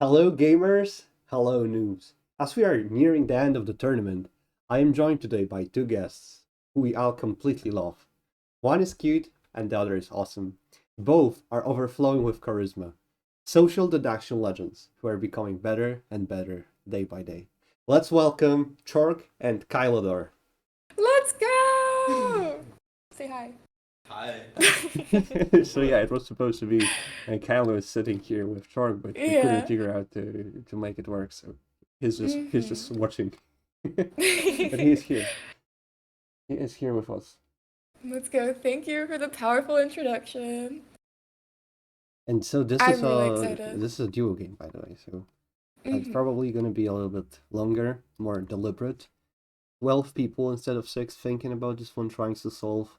Hello, gamers. Hello, noobs. As we are nearing the end of the tournament, I am joined today by two guests who we all completely love. One is cute and the other is awesome. Both are overflowing with charisma. Social deduction legends who are becoming better and better day by day. Let's welcome Chork and Kylodor. Let's go! Say hi. Hi. So yeah, it was supposed to be Kylo is sitting here with Chork, but we couldn't Yeah. figure out to make it work. So he's just Mm-hmm. watching. But he is here. He is here with us. Let's go. Thank you for the powerful introduction. And so this is I'm really a excited. this is a duo game, by the way. So it's Mm-hmm. probably gonna be a little bit longer, more deliberate. 12 people instead of six thinking about this one, trying to solve.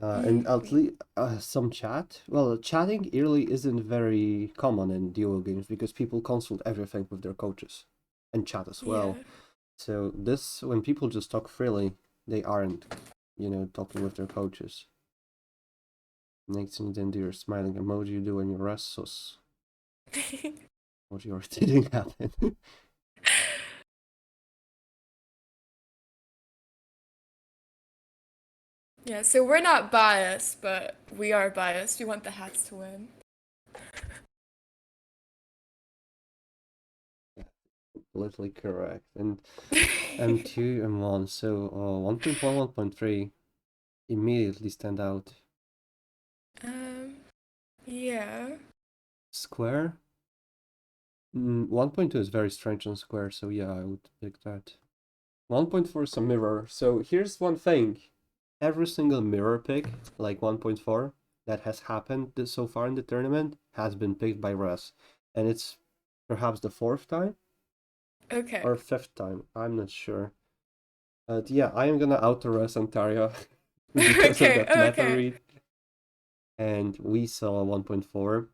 And at Mm-hmm. least some chat. Well, chatting early isn't very common in duo games because people consult everything with their coaches and chat as Yeah. well. So this, when people just talk freely, they aren't, talking with their coaches. Next thing then do your smiling emoji you do when you're restless. What yours didn't happen. Yeah, so we're not biased, but we are biased. We want the hats to win. Politically correct. And M2, M1. So 1.1, 1.3 immediately stand out. Um, yeah. Square. 1.2 is very strange on Square, so yeah, I would pick that. 1.4 is a mirror. So here's one thing. Every single mirror pick, like 1.4, that has happened so far in the tournament has been picked by Russ. And it's perhaps the fourth time Okay. or fifth time. I'm not sure. But yeah, I am gonna auto Russ Ontario because of Okay, that meta okay. read. And we saw 1.4.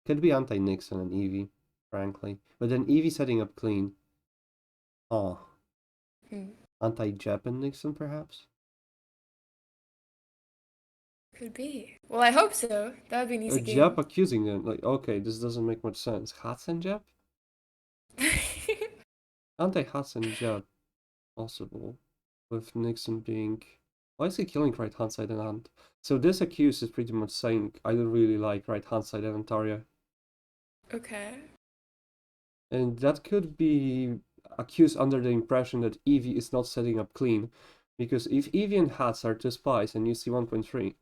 Could be anti-Nixon and Eevee, frankly. But then Eevee setting up clean. Oh, Hmm. anti-Jep and Nixon, perhaps? Could be. Well, I hope so. That would be an easy Jep game. accusing them. Like, okay, this doesn't make much sense. Hudson Jep? Anti-Hudson Jep, possible. With Nixon being... Why is he killing right hand side and Ant? So this accuse is pretty much saying, I don't really like right hand side and Antaria. Okay. And that could be accused under the impression that Eevee is not setting up clean. Because if Eevee and Hats are two spies and you see 1.3,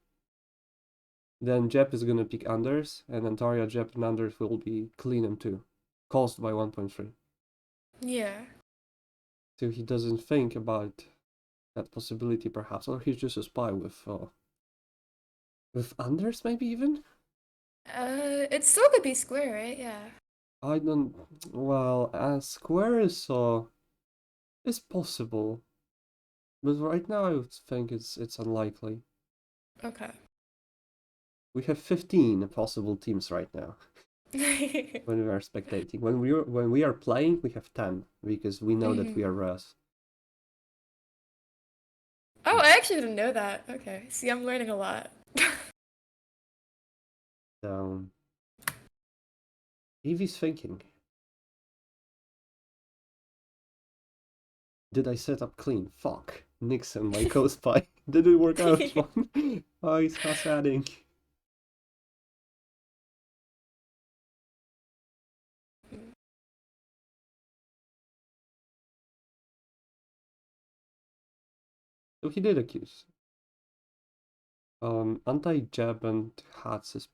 then Jep is gonna pick Anders, and Antaria, Jep, and Anders will be clean and 2, caused by 1.3. Yeah. So he doesn't think about that possibility, perhaps, or he's just a spy with Anders, maybe even. It still could be square, right? Yeah. I don't. Well, Square is possible, but right now I would think it's unlikely. Okay. We have 15 possible teams right now when we are spectating. When we are playing, we have 10 because we know that we Hmm. are Ras. Oh, I actually didn't know that. Okay. See, I'm learning a lot. So Evie's thinking. Did I set up clean? Fuck. Nixon, my co-spy. Didn't work out, man. Oh, he's adding. So he did accuse. Anti-jab and hats is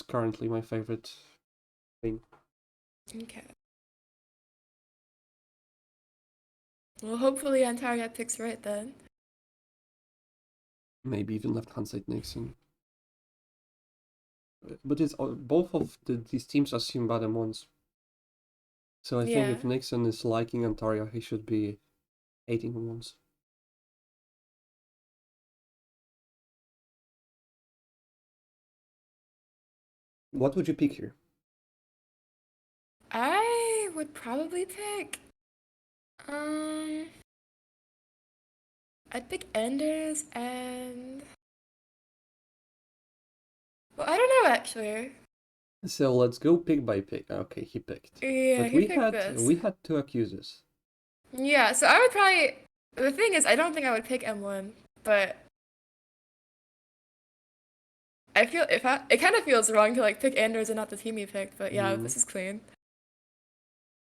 currently my favorite thing. Okay. Well, hopefully Ontario picks right then. Maybe even left-hand side Nixon. But it's both of these teams assume bad ones. So I think Yeah. if Nixon is liking Antaria, he should be hating ones. What would you pick here? I would probably pick. Um. I'd pick Enders and. Well, I don't know actually. So let's go pick by pick. Okay, he picked. Yeah, But he we picked had this. we had two accusers. Yeah, so I would probably. The thing is, I don't think I would pick M1, but I feel if I. It kind of feels wrong to like pick Anders and not the team he picked, but yeah, Mm. this is clean.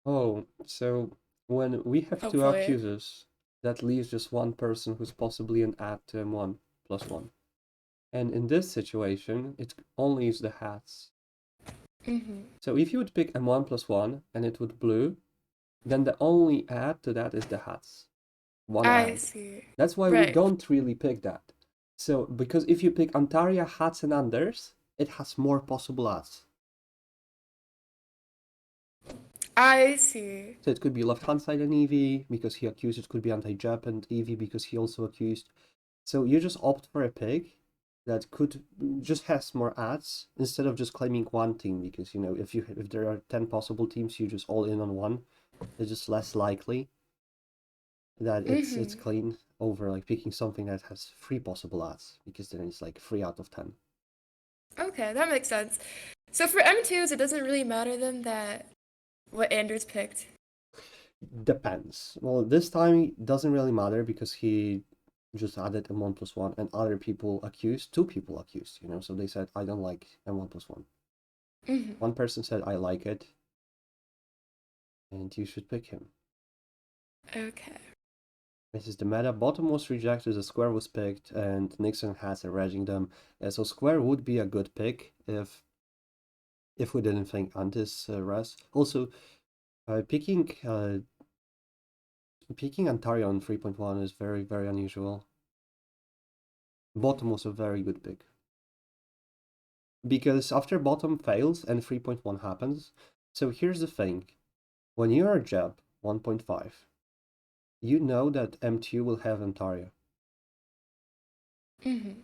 Oh, so when we have two Hopefully. accusers, that leaves just one person who's possibly an add to M1 plus one. And in this situation, it only is the hats. So if you would pick M1 plus one and it would blue, then the only add to that is the hats. One I add. see. That's why we Right. don't really pick that. So because if you pick Antaria, hats, and Anders, it has more possible adds. I see. So it could be left hand side and EV because he accused. It could be anti-Jap and EV because he also accused. So you just opt for a pick that could just has more ads instead of just claiming one team because if there are 10 possible teams, you just all in on one. It's just less likely that it's clean over like picking something that has 3 possible ads because then it's like 3 out of 10. Okay, that makes sense. So for M2s, it doesn't really matter then that what Anders picked. Depends. Well, this time it doesn't really matter because he just added M1 plus one and other people accused, 2 people accused, so they said, I don't like M1 plus one. One person said, I like it, and you should pick him. Okay. This is the meta. Bottom was rejected, the square was picked, and Nixon has erasing them. So square would be a good pick if we didn't think Antis res. Also, picking Antaria on 3.1 is very, very unusual. Bottom was a very good pick. Because after bottom fails and 3.1 happens, so here's the thing. When you are Jeb 1.5, you know that M2 will have Antaria.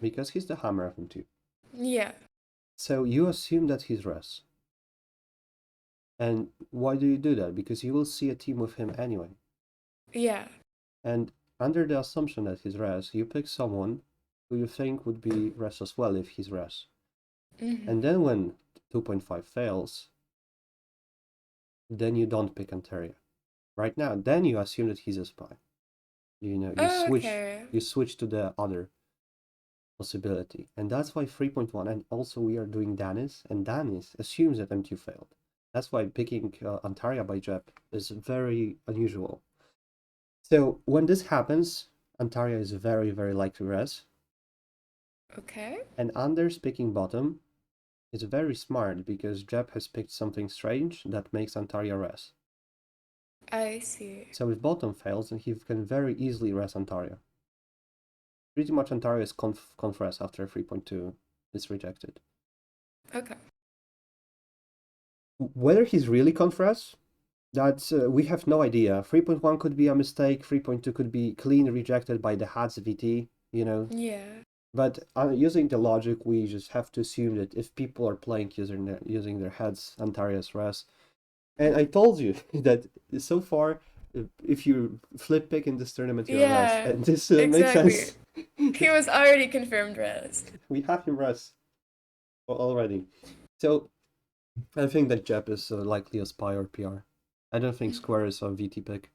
Because he's the hammer of M2. Yeah. So you assume that he's res. And why do you do that? Because you will see a team with him anyway. Yeah. And under the assumption that he's res, you pick someone who you think would be res as well if he's res. And then when 2.5 fails, then you don't pick Antaria. Right now, then you assume that he's a spy. You switch to the other possibility. And that's why 3.1, and also we are doing Danis, and Danis assumes that M2 failed. That's why picking Antaria by Jeb is very unusual. So when this happens, Antaria is very, very likely res. Okay. And Anders picking bottom is very smart because Jeb has picked something strange that makes Antaria res. I see. So if bottom fails, then he can very easily res Antaria. Pretty much Antaria is conf res after 3.2 is rejected. Okay. Whether he's really conf res, that's we have no idea. 3.1 could be a mistake. 3.2 could be clean rejected by the HATS VT. Yeah. But using the logic, we just have to assume that if people are playing using their heads, Antaria's res. And I told you that so far, if you flip pick in this tournament, you're res. And this makes sense. He was already confirmed res. We have him res already. So I think that Jeb is likely a spy or PR. I don't think Square is a VT pick.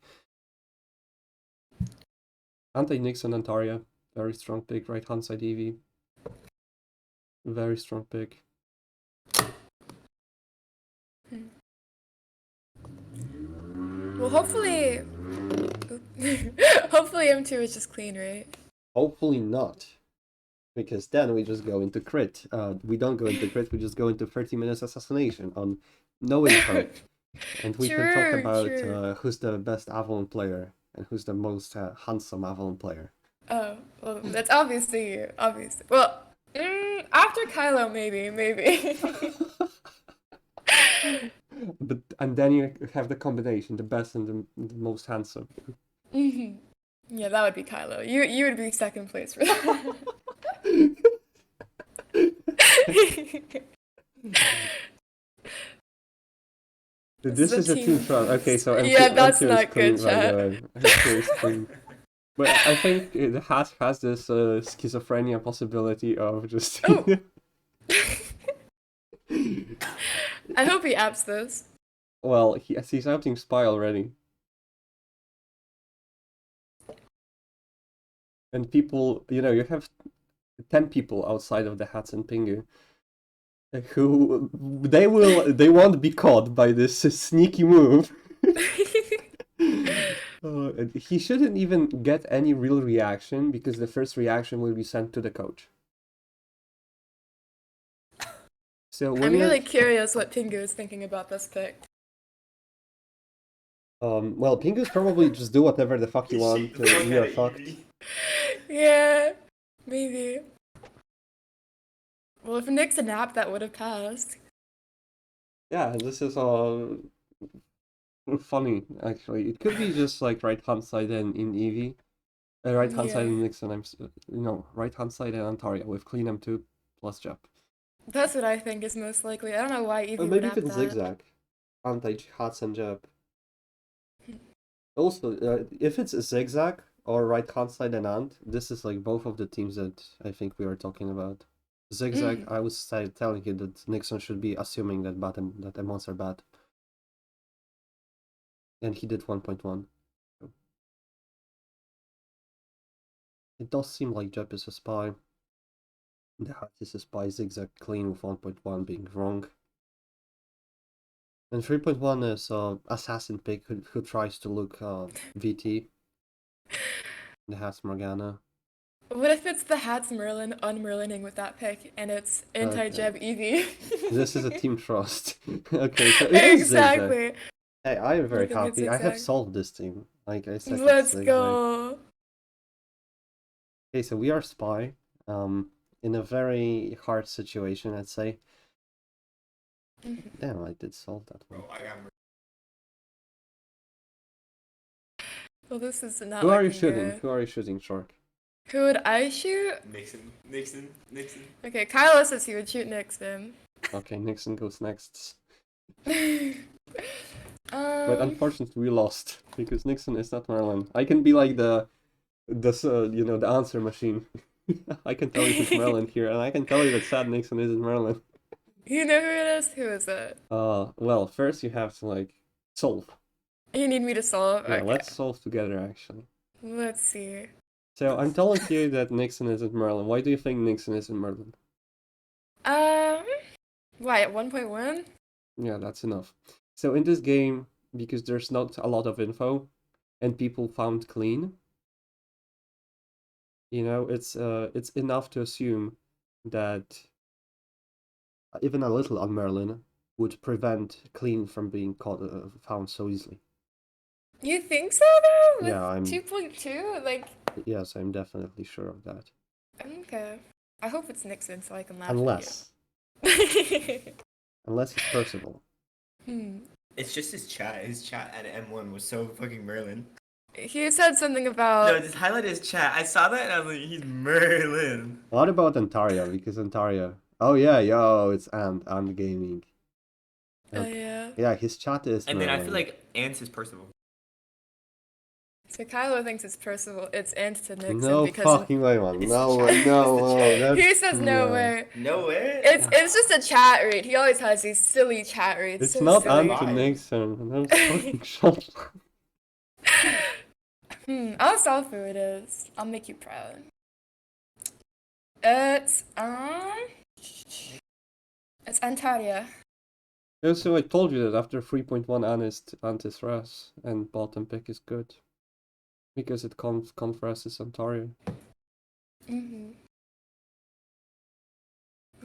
Anti-Nixon Antaria, very strong pick. Right hand side EV, very strong pick. Well, hopefully, hopefully M2 is just clean, right? Hopefully not, because then we just go into crit. We don't go into crit. We just go into 30 minutes assassination on no info, and we can talk about who's the best Avalon player and who's the most handsome Avalon player. Oh, well, that's obviously you. Obviously. Well, after Kylo, maybe. And then you have the combination, the best and the most handsome. Yeah, that would be Kylo. You would be second place for that. This is a team front. Okay, so yeah, that's M2 is not clean, good, by the chat. way. M2 is clean. But I think the hat has this schizophrenia possibility of just. Oh. I hope he apps this. Well, he's outing Spy already. And people, you have 10 people outside of the Hats and Pingu who they won't be caught by this sneaky move. He shouldn't even get any real reaction because the first reaction will be sent to the coach. So when I'm really curious what Pingu is thinking about this pick. Well, Pingu's probably just do whatever the fuck you want. We are fucked. Yeah, maybe. Well, if Nick's a nap, that would have passed. Yeah, this is funny actually. It could be just like right hand side in Eevee, right hand side in Nixon. Right hand side in Antaria with clean M2 plus jab. That's what I think is most likely. I don't know why Eevee would Maybe app if it's that. zigzag, anti-hats and jab. Also, if it's a zigzag or right hand side and ant, this is like both of the teams that I think we are talking about. Zigzag, I was telling you that Nixon should be assuming that that Mons are bad. And he did 1.1. It does seem like Jeb is a spy. The Hat is a spy, zigzag clean with 1.1 being wrong. And 3.1 is assassin pick who tries to look VT. The Hat's Morgana. What if it's the Hats Merlin unmerlining with that pick and it's anti-jab Eevee? This is a team trust. Okay, so it is exactly. Hey, I am very happy. I have solved this team. Like I said, let's go. Okay, so we are spy. In a very hard situation, I'd say. Damn, I did solve that one. Well, this is not. Who are you shooting? Who are you shooting, Chork? Who would I shoot? Nixon. Okay, Kylo says he would shoot Nixon. Okay, Nixon goes next. But unfortunately, we lost because Nixon is not Merlin. I can be like the answer machine. I can tell you who's Merlin here, and I can tell you that Sad Nixon isn't Merlin. You know who it is? Who is it? Well, first you have to solve. You need me to solve? Yeah, okay. Let's solve together actually. Let's see. So I'm telling you that Nixon isn't Merlin. Why do you think Nixon isn't Merlin? Why at 1.1? Yeah, that's enough. So in this game, because there's not a lot of info, and people found clean, it's enough to assume that even a little on Merlin would prevent clean from being found so easily. You think so though? With yeah, I'm 2.2? Yes, I'm definitely sure of that. Okay. I hope it's Nixon so I can laugh Unless it's Percival. It's just his chat. His chat at M1 was so fucking Merlin. He said something about... No, just highlight his chat. I saw that and I was like, he's Merlin. What about Antaria? Because Antaria... Oh yeah, it's Ant Gaming. Okay. Oh yeah. Yeah, his chat is And Merlin. then I feel like Ant is Percival. So Kylo thinks it's Percival. It's Ant to Nixon. No because fucking way, man. No way, no. He says no way. No way? It's just a chat read. He always has these silly chat reads. It's so not silly. Ant to Nixon. No fucking shot. I'll solve who it is. I'll make you proud. It's Antaria. Yeah, so I told you that after 3.1 Ant is Ras, and bottom pick is good. Because it confresses Antaria.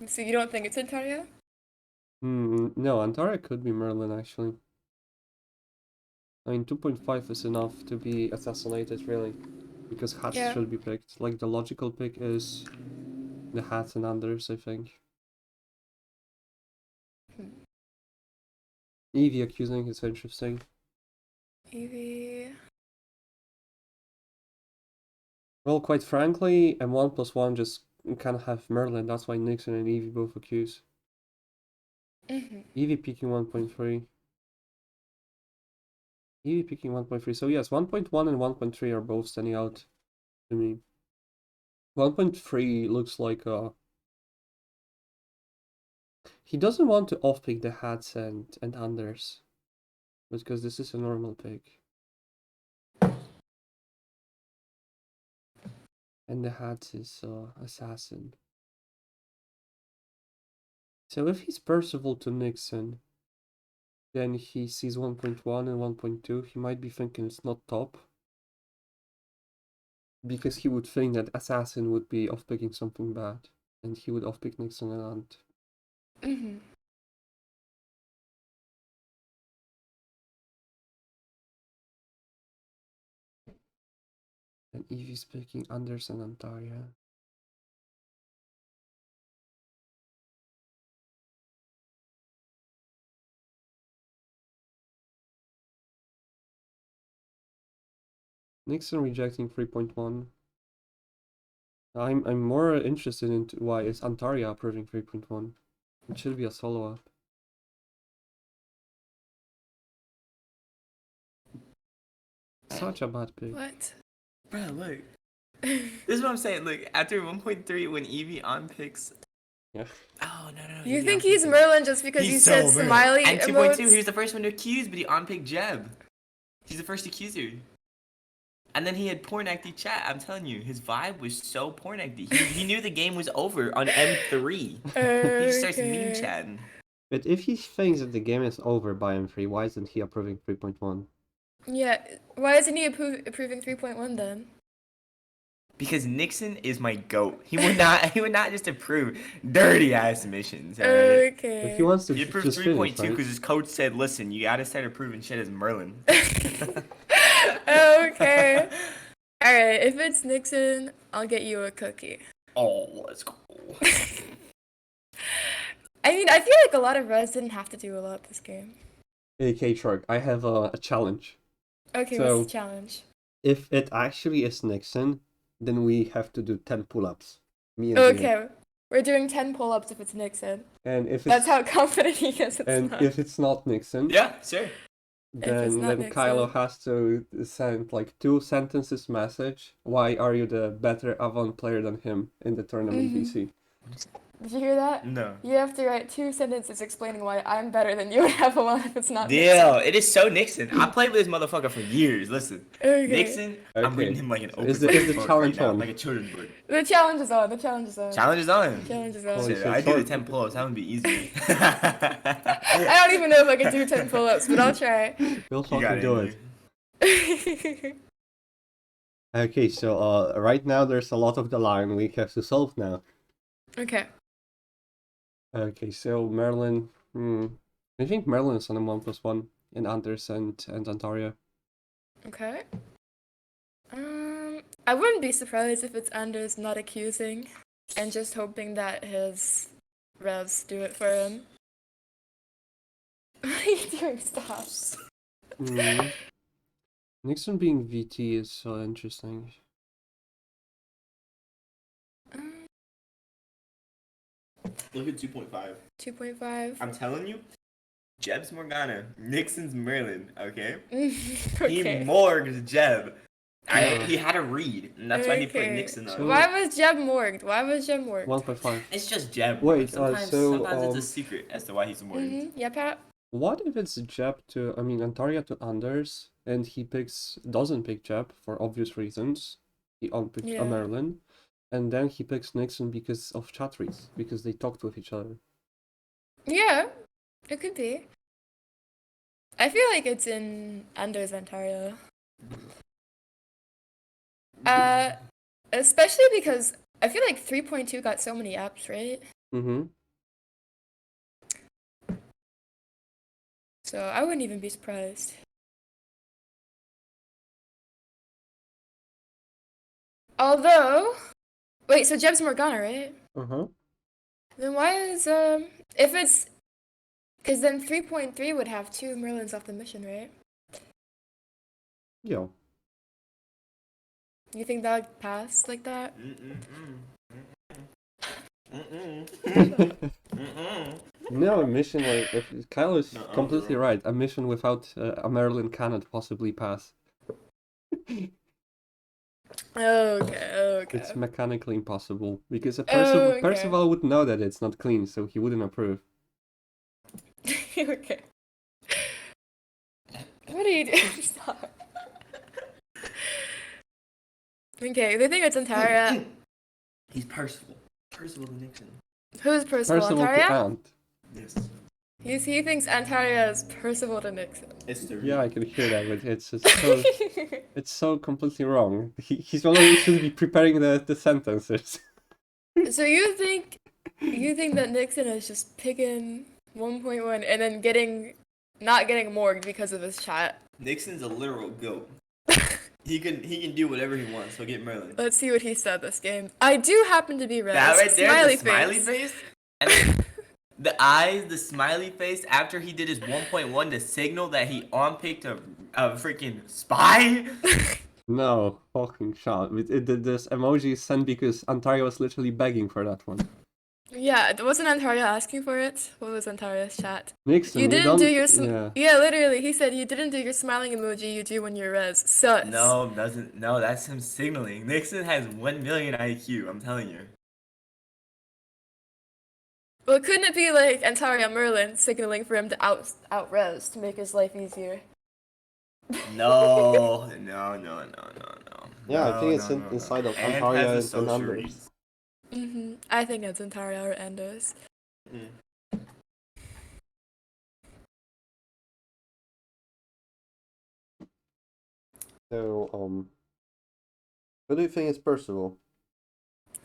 So you don't think it's Antaria? No, Antaria could be Merlin actually. I mean, 2.5 is enough to be assassinated, really. Because hats should be picked. Like, the logical pick is the hats and Anders, I think. Eevee accusing is interesting. Eevee... Well, quite frankly, M1 plus 1 just can't have Merlin. That's why Nixon and Eevee both accuse. Eevee picking 1.3. Eevee picking 1.3. So yes, 1.1 and 1.3 are both standing out to me. 1.3 looks like He doesn't want to off-pick the hats and unders. Because this is a normal pick. And the hats is assassin. So if he's Percival to Nixon, then he sees 1.1 and 1.2. He might be thinking it's not top. Because he would think that assassin would be off-picking something bad. And he would off-pick Nixon and Ant. Mm-hmm. And Evie's picking Anders and Antaria. Nixon rejecting 3.1. I'm more interested in why is Antaria approving 3.1. It should be a solo up. Such a bad pick. What? Bro, look. This is what I'm saying. Look, after 1.3, when Evie on picks. Yeah. Oh, no. You Evie think on he's picks- Merlin just because He's you so said Merlin. smiley And 2.2, he emotes? was the first one to accuse, but he on picked Jeb. He's the first accuser. And then he had porn acty chat. I'm telling you, his vibe was so porn acty. He knew the game was over on M3. He just starts meme Okay. chatting. But if he thinks that the game is over by M3, why isn't he approving 3.1? Yeah, why isn't he approving 3.1 then? Because Nixon is my goat. He would not just approve dirty ass missions. Alright? But Okay. he wants to He approved just finish, 3.2 right? because his coach said, "Listen, you gotta start approving shit as Merlin." Okay. Alright, if it's Nixon, I'll get you a cookie. Oh, let's go. I mean, I feel like a lot of res didn't have to do a lot this game. Okay, Chork, I have a challenge. Okay, So- what's the challenge? If it actually is Nixon, then we have to do 10 pull-ups. Me and Ian. Okay, we're doing 10 pull-ups if it's Nixon. And if it's That's how confident he is it's and not. if it's not Nixon, Yeah, sure. it's not then Kylo Nixon. has to send like 2 sentences message. Why are you the better Avalon player than him in the tournament Mhm. VC? Did you hear that? No. You have to write 2 sentences explaining why I'm better than you in Avalon if it's not Deal. It is so Nixon. I played with this motherfucker for years. Listen, Nixon. Okay. Nixon. I'm Okay. reading him like an So open is the book challenge right now, on? like a children's book. The challenge is on. The challenge is on. Challenge is on. Challenge is on. Holy Shit, shit, I do the Chork. 10 pull-ups. That would be easy. I don't even know if I can do 10 pull-ups, but I'll try. We'll You got fucking do it. dude. Okay, so right now there's a lot of the line we have to solve now. Okay. Okay, so Merlin. I think Merlin is on a 1+1 in Anders and Antaria. Okay. I wouldn't be surprised if it's Anders not accusing and just hoping that his revs do it for him. What are you doing? Stop. Nixon being VT is so interesting. Look at 2.5. 2.5. I'm telling you, Jeb's Morgana, Nixon's Merlin, okay? Okay. He morgued Jeb. He had a read, and that's why he put Okay. Nixon on. So- Why was Jeb morgued? Why was Jeb morgued? 1.5. It's just Jeb. Wait, sometimes, so, sometimes it's a secret as to why he's morgued. Yeah, Pat. What if it's Jeb to, Antaria to Anders, and he doesn't pick Jeb for obvious reasons. He unpicks Yeah. Merlin, and then he picks Nixon because of chat reads, because they talked with each other. Yeah, it could be. I feel like it's in Anders Antaria. Especially because I feel like 3.2 got so many apps, right? Mm-hmm. So I wouldn't even be surprised. Although, wait, so Jeb's Morgana, right? Uh-huh. Then why is if it's because then 3.3 would have 2 Merlins off the mission, right? Yeah. You think that would pass like that? No, a mission like if Kyle is No, I'm completely wrong. right. A mission without a Merlin cannot possibly pass. Okay. It's mechanically impossible because Okay. Percival would know that it's not clean, so he wouldn't approve. Okay. What are you doing? Stop. Okay, they think it's Antaria. He's Percival. Percival to Nixon. Who's Percival? Percival to Antaria? Ant. Yes. He thinks Antaria is Percival to Nixon. It's the Yeah, I can hear that, but it's just so it's so completely wrong. He's already should be preparing the sentences. So you think that Nixon is just picking 1.1 and then not getting morgued because of his chat? Nixon's a literal goat. He can do whatever he wants. He'll get Merlin. Let's see what he said this game. I do happen to be red. That right there, Smiley the smiley face, and then the eyes, the smiley face after he did his 1.1 to signal that he on-picked a freaking spy. No, fucking shot. This emoji is sent because Antaria was literally begging for that one. Yeah, wasn't Antaria asking for it? What was Antaria's chat? Nixon, You didn't do your yeah. literally. He said you didn't do your smiling emoji you do when you're res. Sus. No, doesn't. No, that's him signaling. Nixon has 1 million IQ. I'm telling you. Well, couldn't it be like Antaria Merlin signaling for him to out res to make his life easier? No. Yeah, I No, think it's no, no, no. inside of Ant has Antaria the and social Anders. reads. I think it's Antaria or Anders. Mm. So, what do you think is Percival?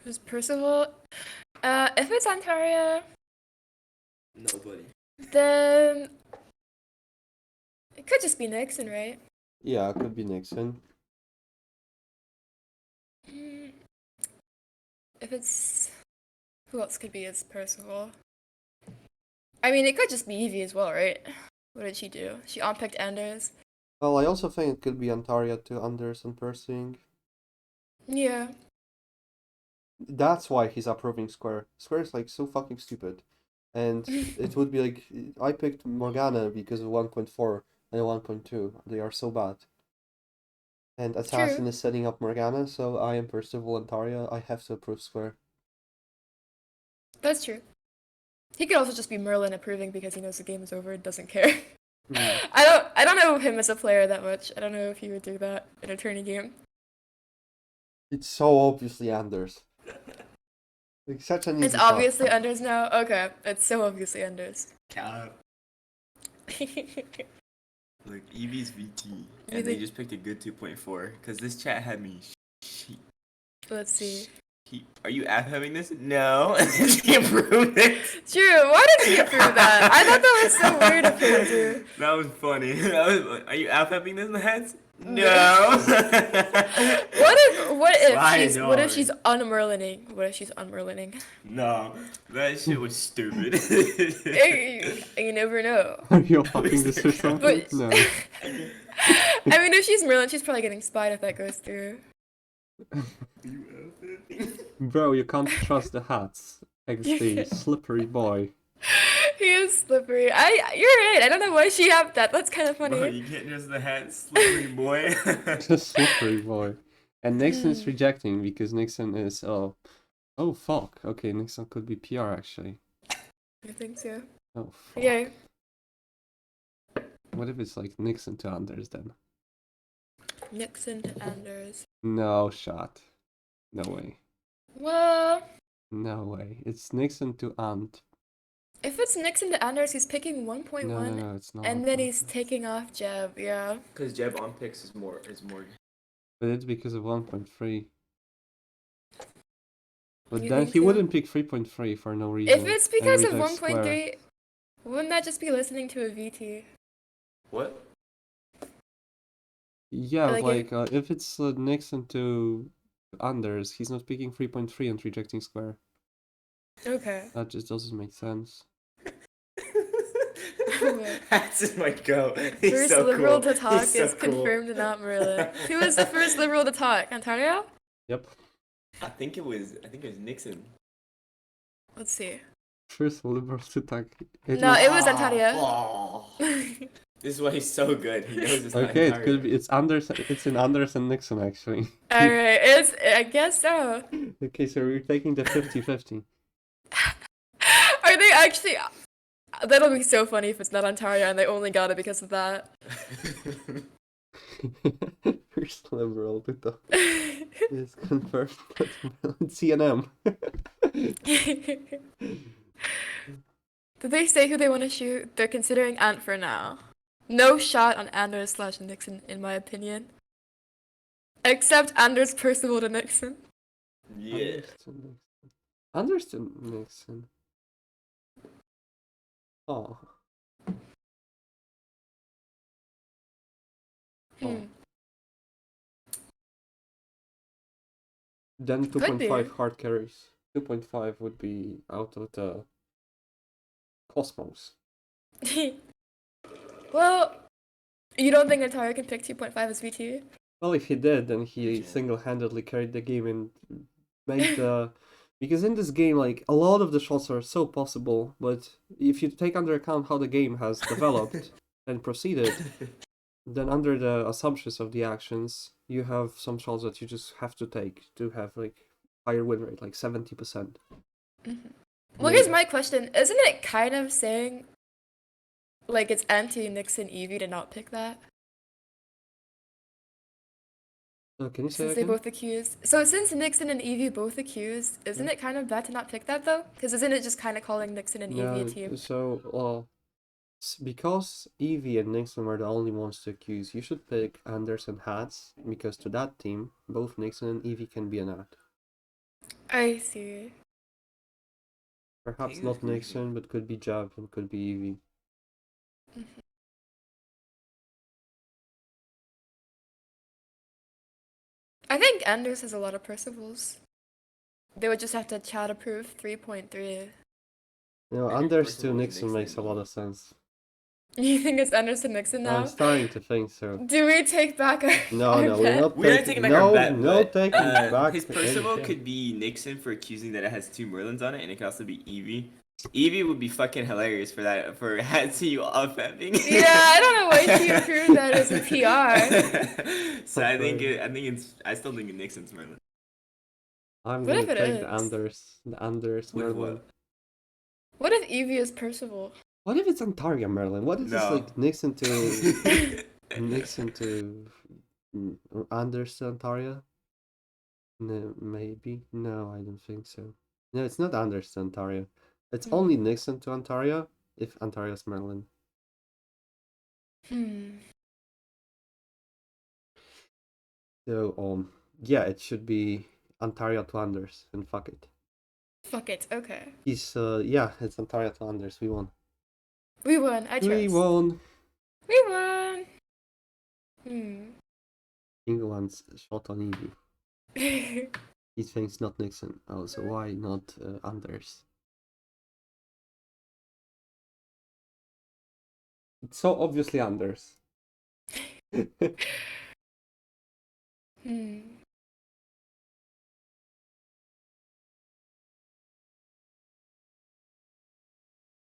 Who's Percival? If it's Antaria, Nobody. then it could just be Nixon, right? Yeah, it could be Nixon. If it's... Who else could be as Percival? I mean, it could just be Evie as well, right? What did she do? She unpicked Anders. Well, I also think it could be Antaria to Anders and Persing. Yeah. That's why he's approving Square. Square is like so fucking stupid. And it would be like, I picked Morgana because of 1.4 and 1.2. They are so bad. And Assassin True. is setting up Morgana, so I am Percival and Taria. I have to approve Square. That's true. He could also just be Merlin approving because he knows the game is over and doesn't care. I don't know him as a player that much. I don't know if he would do that in a tourney game. It's so obviously Anders. Like such an It's easy shot. obviously Anders now? Okay, it's so obviously Anders. Cap. Look, Evie's VT, and they just picked a good 2.4 because this chat had me. Let's see. Are you having this? No. She approved it. True. Why did he approve that? I thought that was so weird of him to do. That was funny. Are you having this, Mads? No. What if she's unmerlining? What if she's unmerlining? No, that shit was stupid. You never know. Are you fucking this or something? But- No. I mean, if she's Merlin, she's probably getting spied if that goes through. Bro, you can't trust the hats. XD, slippery boy. He is slippery. You're right. I don't know why she have that. That's kind of funny. Bro, you can't trust the hat, slippery boy. Just slippery boy. And Nixon is rejecting because Nixon is oh fuck. Okay, Nixon could be PR actually. I think so. Oh fuck. Yeah. What if it's like Nixon to Anders then? Nixon to Anders. No shot. No way. Well, No way. It's Nixon to Ant. if it's Nixon to Anders, he's picking 1.1, No, it's not. and then he's taking off Jeb. Yeah. Because Jeb on picks is more. But it's because of 1.3. But You then think he so? wouldn't pick 3.3 for no reason. If it's because of and reject 1.3, Square. wouldn't that just be listening to a VT? What? Yeah, Like if it's Nixon to Anders, he's not picking 3.3 and rejecting Square. Okay. That just doesn't make sense. That's my go. He's First so liberal cool. to talk He's so is cool. confirmed not Merlin. Who was the first liberal to talk? Ontario? Yep. I think it was Nixon. Let's see. First liberal to talk. No, it was Ontario. Oh. This is why he's so good. He knows it's not Okay, it Ontario. could be. It's Anders. It's in Anders and Nixon actually. Alright, I guess so. Okay, so we're taking the 50-50. Are they actually... That'll be so funny if it's not Ontario and they only got it because of that. First level Alberto is confirmed that it's CNM. Did they say who they want to shoot? They're considering Ant for now. No shot on Anders/Nixon, in my opinion. Except Anders Percival to Nixon. Yeah. Anderson Nixon. Oh. Hmm. Then Could 2.5 be. hard carries. 2.5 would be out of the cosmos. Well, you don't think Ontario can pick 2.5 as VT? Well, if he did, then he Yeah. single-handedly carried the game and made the... Because in this game, like, a lot of the shots are so possible, but if you take under account how the game has developed and proceeded, then under the assumptions of the actions, you have some shots that you just have to take to have, like, higher win rate, like 70%. Mm-hmm. Well, here's my question. Isn't it kind of saying, like, it's anti-Nixon Evie to not pick that? Can you say Since that they again? both accused. So since Nixon and Evie both accused, isn't it kind of bad to not pick that, though? Because isn't it just kind of calling Nixon and Evie a No, team? so, because Evie and Nixon were the only ones to accuse, you should pick Anders and Hats, because to that team, both Nixon and Evie can be an ad. I see. Perhaps Taylor's not goofy. Nixon, but could be Jab and could be Evie. I think Anders has a lot of Percivals. They would just have to chat approve 3.3. You know, Anders to Percival is Nixon makes a Nixon. lot of sense. You think it's Anders and Nixon now? I'm starting to think so. Do we take back our, No, our no, we're bet? not We're not taking taking back our bet, no but taking back his Percival anything. could be Nixon for accusing that it has 2 Merlins on it, and it could also be Evie. Evie would be fucking hilarious for that, for Hatsu off fapping. Yeah, I don't know why she approved that as a PR. So I still think Nixon's Merlin. I'm What gonna if it take the is? Anders With Merlin. what? What if Evie is Percival? What if it's Ontario Merlin? What if it's No. like Nixon to Nixon to Anders to Ontario? No, maybe. No, I don't think so. No, it's not Anders to Ontario. It's only Nixon to Ontario if Ontario's Merlin. So yeah, it should be Ontario to Anders and fuck it. Fuck it, okay. Yeah, it's Ontario to Anders. We won. We won, I trust. We won. We won! England's shot on Evie. He thinks not Nixon. Oh, so why not Anders? It's so obviously Anders.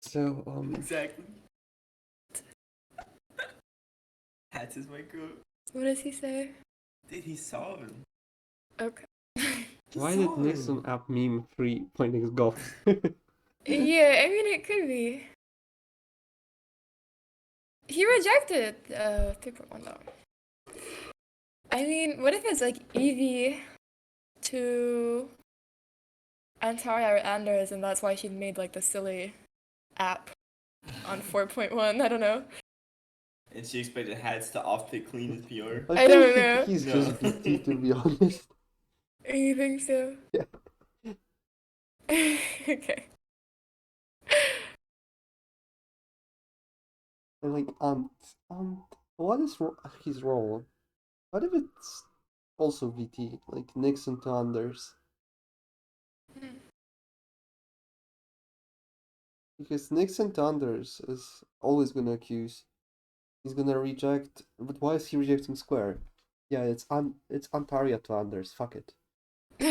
So Exactly. Hats is my girl. What does he say? Dude, he's solving. Okay. why did Nixon app meme 3.x golf? Yeah, I mean, it could be. He rejected 3.1 though. I mean, what if it's like Evie to Antaria or Anders, and that's why she made like the silly app on 4.1? I don't know. And she expected Hats to off-pick clean his PR. I don't know. He's No. just BT, to be honest. You think so? Yeah. Okay. And like, what is his role? What if it's also VT, like Nixon to Anders? Because Nixon to Anders is always gonna accuse. He's gonna reject, but why is he rejecting square? Yeah, it's Ontario to Anders. Fuck it,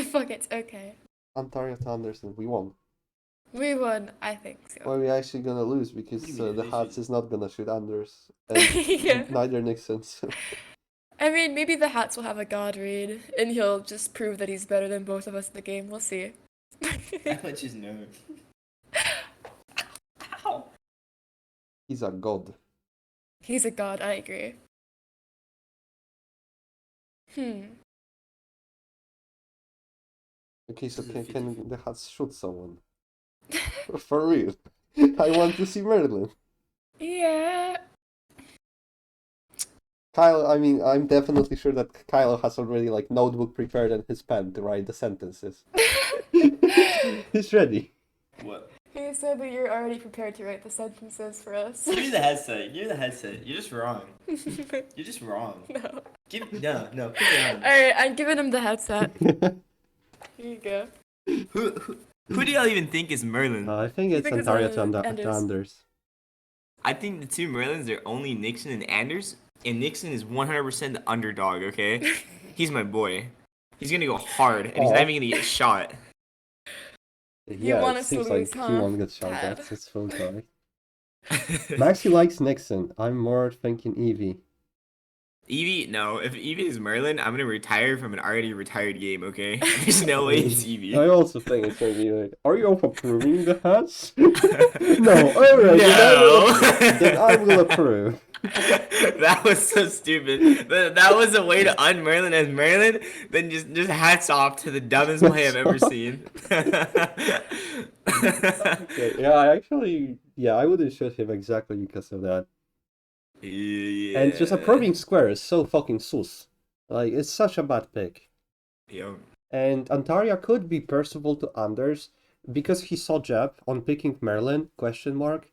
Fuck it, okay. Ontario to Anders, and we won. We won, I think so. Well, we're actually gonna lose because What do you mean? the They Hats should- is not gonna shoot Anders, and Yeah. neither Nixon. So. I mean, maybe the Hats will have a god read, and he'll just prove that he's better than both of us in the game. We'll see. I much is no. Ow. He's a god. He's a god, I agree. Okay, so This is a can the Hats shoot someone? For real. I want to see Merlin. Yeah. Kyle, I mean, I'm definitely sure that Kylo has already like notebook prepared and his pen to write the sentences. He's ready. What? He said that you're already prepared to write the sentences for us. Give me the headset. Give me the headset. You're just wrong. You're just wrong. No. No. Put it on. Alright, I'm giving him the headset. Here you go. Who do y'all even think is Merlin? I think You it's think it's, Antaria to Anders. Anders. I think the two Merlins are only Nixon and Anders, and Nixon is 100% the underdog, okay? He's my boy. He's gonna go hard, and he's not even gonna get shot. Yeah, want it us to seems lose, like he huh? won't get shot. Bad. That's his full correct. Maxi likes Nixon. I'm more thinking Evie. Eevee, no. If Eevee is Merlin, I'm gonna retire from an already retired game, okay? There's no way it's Eevee. I also think it's gonna be like, are you approving the hats? No, alright, No. then I will approve. That was so stupid. That was a way to un-Merlin as Merlin. Then just hats off to the dumbest play I've ever seen. Okay, yeah, I wouldn't shoot him exactly because of that. Yeah. And just approving square is so fucking sus. Like, it's such a bad pick. Yo. And Antaria could be Percival to Anders because he saw Jeb on picking Merlin, question mark,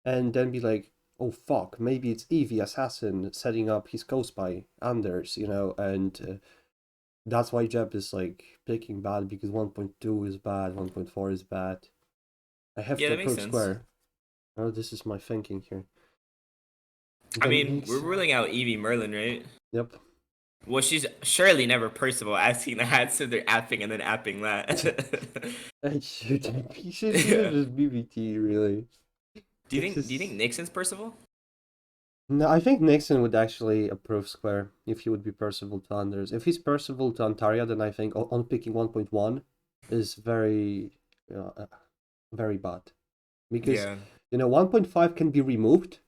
and then be like, oh fuck, maybe it's Evie Assassin setting up his co-spy, Anders, you know, and that's why Jeb is like picking bad because 1.2 is bad, 1.4 is bad. I have Yeah, to that makes approve sense. square. Oh, this is my thinking here. I That mean, makes- we're ruling out Eevee Merlin, right? Yep. Well, she's surely never Percival asking the hat, so they're apping and then apping that. It should just BBT, really. Do you think Nixon's Percival? No, I think Nixon would actually approve square if he would be Percival to Anders. If he's Percival to Antaria, then I think on picking 1.1 is very, very bad. Because, Yeah. 1.5 can be removed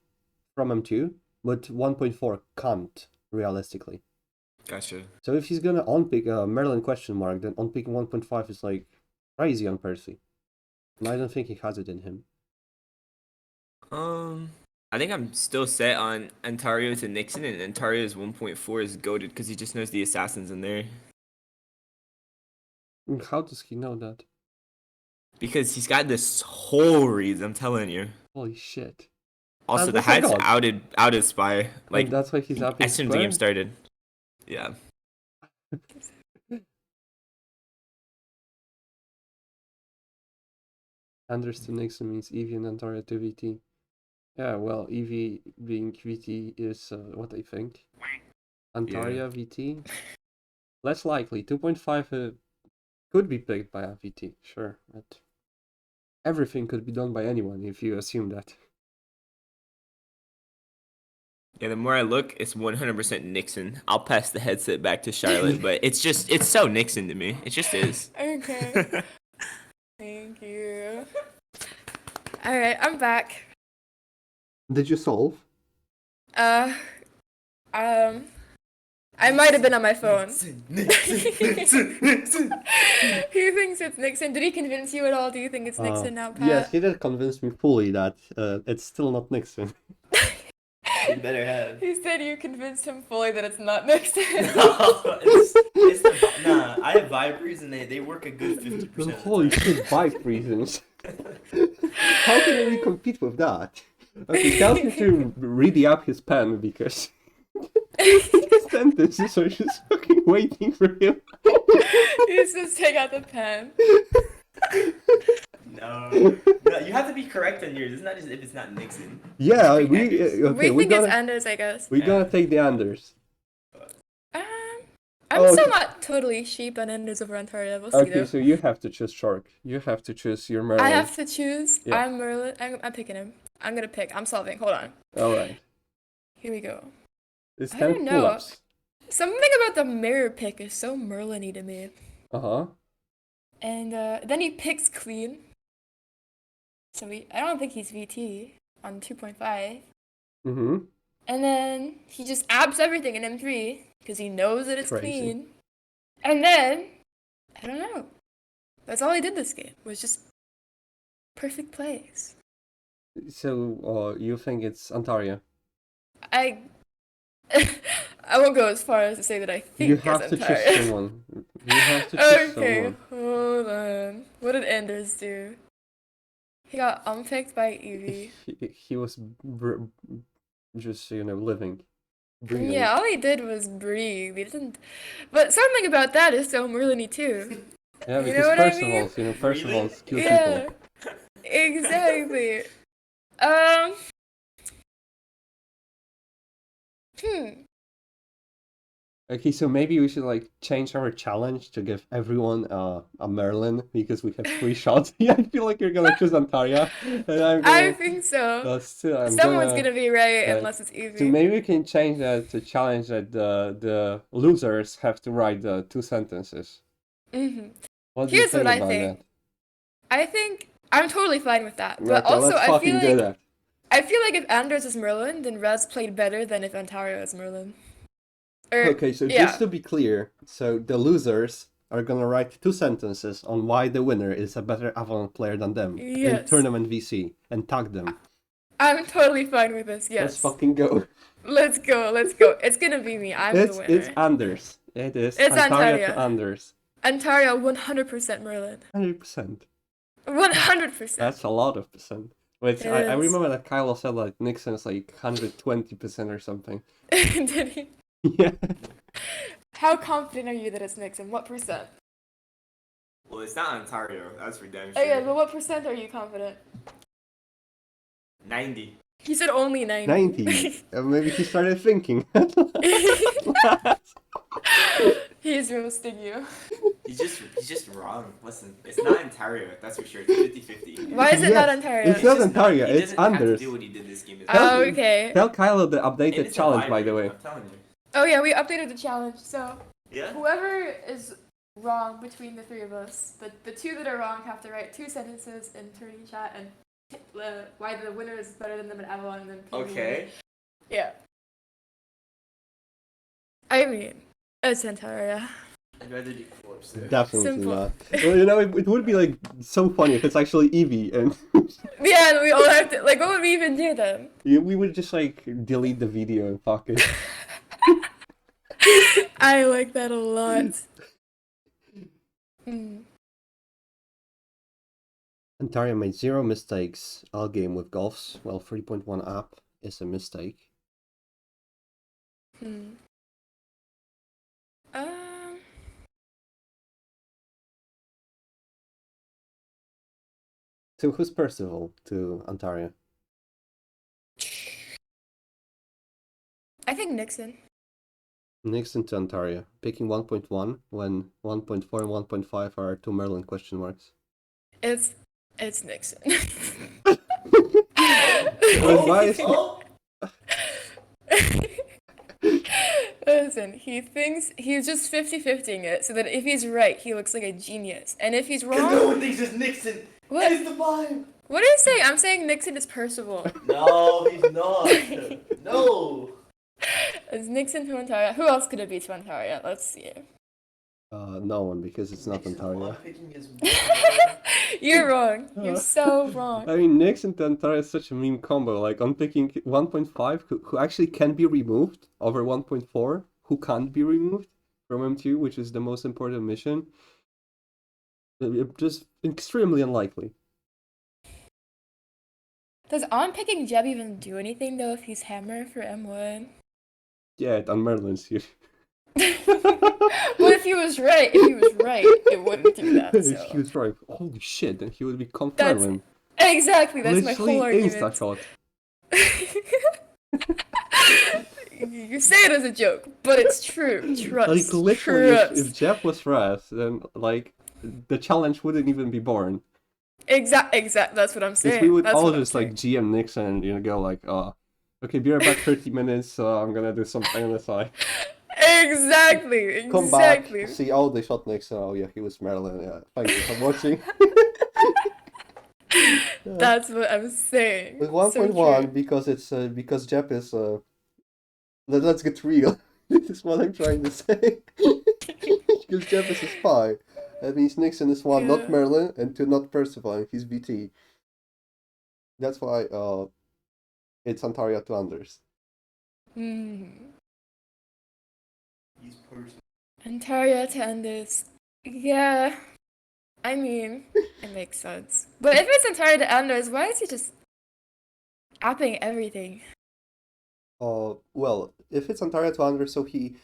from M2, but 1.4 can't, realistically. Gotcha. So if he's gonna unpick a Merlin question mark, then unpicking 1.5 is like crazy on Percy. And I don't think he has it in him. I think I'm still set on Ontario to Nixon, and Ontario's 1.4 is goated because he just knows the assassins in there. How does he know that? Because he's got this whole reads, I'm telling you. Holy shit. Also, And the that's a hat's god. outed Spy. Like, And that's why he's upping as soon as the square? game started. Yeah. Anders to Nixon means Evie and Antaria to VT. Yeah, well, Evie being VT is what I think. Antaria VT? Less likely. 2.5 could be picked by a VT, sure. But everything could be done by anyone if you assume that. Yeah, the more I look, it's 100% Nixon. I'll pass the headset back to Charlotte, but it's so Nixon to me. It just is. Okay. Thank you. Alright, I'm back. Did you solve? I might have been on my phone. Nixon. He thinks it's Nixon. Did he convince you at all? Do you think it's Nixon now, Pat? Yes, he did convince me fully that it's still not Nixon. You better have. He said you convinced him fully that it's not Nixon. Nah, I have Vipers and they work a good 50%. Holy shit, vibe reasons. How can we compete with that? Okay, tell him to ready up his pen because his sentences are just fucking waiting for him. He says take out the pen. No, you have to be correct on yours. It's not just if it's not Nixon. Yeah, Okay, we think it's Anders, I guess. we gotta take the Anders. I'm Oh, still okay. not totally sheep on Anders over Ontario. We'll see Okay, though. so you have to choose Chork. You have to choose your Merlin. I have to choose. Yeah. I'm Merlin. I'm picking him. I'm gonna pick. I'm solving. Hold on. Alright. Here we go. It's I 10 don't know. pull-ups. Something about the mirror pick is so Merlin-y to me. Uh-huh. And then he picks clean. So I don't think he's VT. on 2.5. Mm-hmm. And then he just abs everything in M3 because he knows that it's Crazy. clean. And then, I don't know. That's all he did this game, was just perfect plays. So, you think it's Antaria? I won't go as far as to say that I think You it's have to choose Antares. someone. You have to choose Okay, someone. hold on. What did Anders do? He got unpicked by Eevee. He was just, living. Breathing. Yeah, all he did was breathe. He didn't. But something about that is so Merlin-y too. Yeah, You because know what I Percival's, mean? Percival's kill Yeah, people. exactly. Hmm. Okay, so maybe we should like change our challenge to give everyone a Merlin because we have 3 shots. Yeah, I feel like you're gonna choose Antaria, and I'm I gonna. think so. Still, I'm Someone's gonna. gonna be right uh, unless it's So Eevee. maybe we can change that to challenge that the losers have to write the 2 sentences. Mm-hmm. What do you Here's think what I about think. that? I think I'm totally fine with that. But Okay, also, let's fucking do that. I feel like if Anders is Merlin, then Raz played better than if Antario is Merlin. Okay, so yeah. just to be clear, so the losers are gonna write 2 sentences on why the winner is a better Avalon player than them in Yes. tournament VC and tag them. I'm totally fine with this. Yes. Let's fucking go. Let's go. Let's go. It's gonna be me. I'm the winner. It's Anders. It is. It's Antaria Antaria. to Anders. Antario 100% Merlin. 100%. 100%. That's a lot of percent. Which It I is. remember that Kyle said like Nixon's like 120% or something. Did he? Yeah. How confident are you that it's Nixon? What percent? Well, it's not Ontario. That's for damn Oh yeah, sure. but what percent are you confident? 90. He said only 90. 90. Maybe he started thinking. He's roasting you. He's just wrong. Listen, it's not Ontario. That's for sure. It's 50-50. Why is it not Yes, Ontario? it's not just Ontario, he it's doesn't have to Anders. do what he did this game. Oh, okay. Tell Kylo the And updated it's a challenge, by the way. vibrant, I'm telling you. Oh yeah, we updated the challenge. So Yeah? whoever is wrong between the 3 of us, the 2 that are wrong have to write 2 sentences in Tourney chat and why the winner is better than them in Avalon and then PV. Okay. Yeah. I mean, it's Antaria. I'd rather do corpse there. Definitely Simple. not. Well, it would be like so funny if it's actually Eevee and Yeah, and we all have to, like, what would we even do then? we would just like delete the video and fuck it. I like that a lot. Hmm. Antaria made 0 mistakes all game with golfs, while 3.1 app is a mistake. Hmm. So who's Percival to Antaria? I think Nixon. Nixon to Antaria, picking 1.1 when 1.4 and 1.5 are 2 Merlin question marks. It's Nixon. Why is Listen, he thinks he's just 50-50ing it so that if he's right, he looks like a genius. And if he's wrong. No one thinks it's Nixon. What? That is the vibe. What are you saying? I'm saying Nixon is Percival. No, he's not. No. It's Nixon to Antaria. Who else could it be to Antaria? Let's see. no one, because it's not Antaria. You're wrong. You're so wrong. I mean, Nixon to Antaria is such a meme combo. Like, I'm picking 1.5, who actually can be removed, over 1.4, who can't be removed from M2, which is the most important mission. Just extremely unlikely. Does on picking Jeb even do anything though if he's Hammer for M1? Yeah, on Merlin's here. Well, if he was right, it wouldn't do that. If So. he was right, holy shit, then he would be Comp That's- Merlin. Exactly, that's Literally my whole argument. insta-shot. You say it as a joke, but it's true. Trust. Like, literally, if Trust. Jeff was Raz, then, like, the challenge wouldn't even be born. Exact. That's what I'm Because saying. we would That's all what I'm just, like, saying. GM Nixon and, go like, oh, okay, be right back 30 minutes, so I'm gonna do something on the side. Exactly. Come back, see, oh, they shot Nixon, oh yeah, he was Merlin, yeah, thank you for watching. Yeah. That's what I'm saying. With So 1.1 true. because it's because Jep is let's get real. This is what I'm trying to say. Because Jep is a spy. That means Nixon is one, not Yeah. Merlin, and two, not Percival. He's VT. That's why it's Antaria to Anders. Hmm. He's person. Antaria to Anders. Yeah. I mean, it makes sense. But if it's Antaria to Anders, why is he just apping everything? Well, if it's Antaria to Anders, so he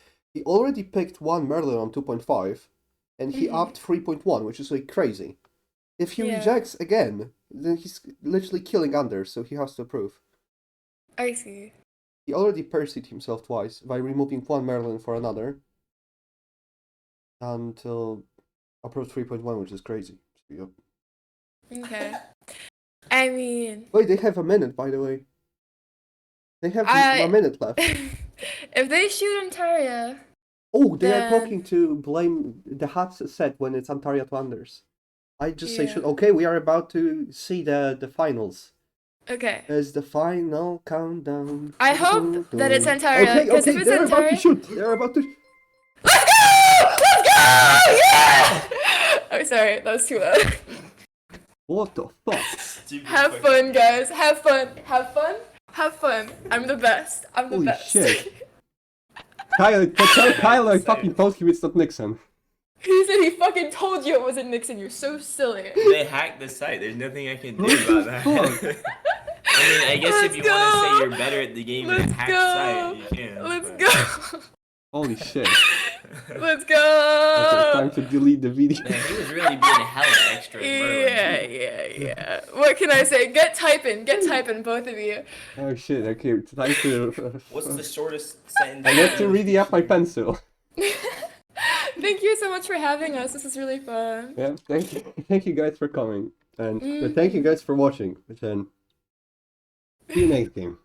already picked one Merlin on 2.5, and he upped 3.1, which is like crazy. If he Yeah. rejects again, then he's literally killing Anders, so he has to approve. I see. He already percied himself twice by removing one Merlin for another, until approved 3.1, which is crazy. So, yep. Okay. I mean, Wait, they have a minute, by the way. They have a minute left. if they shoot Antaria, Oh, they are then talking to blame the hats set when it's Antaria to Anders. I just say, yeah. okay, we are about to see the finals. Okay. As the final countdown. I hope that it's Antaria, because Okay, if it's they're about to Antaria, shoot. They're about to. let's go! Let's go! Yeah! I'm sorry, that was too loud. What the fuck? Have fun, guys. Have fun. Have fun. Have fun. I'm the best. I'm the Holy best. shit. Kyle, tell Kyle I fucking told him it's not Nixon. He said he fucking told you it wasn't Nixon. You're so silly. They hacked the site. There's nothing I can do What the about that. fuck? I mean, I guess if Let's you want to say go. you're better at the game than a Let's hacked go. site, you can. Let's but- go. Holy shit. Let's Okay, go. time to delete the video. Man, he was really being hella extra. in Merlin. Yeah. What can I say? Get typing, both of you. Oh shit, okay, it's time to. What's the shortest sentence? I get to read up my pencil. Thank you so much for having us. This was really fun. Yeah, thank you guys for coming. And thank you guys for watching. And see you next game.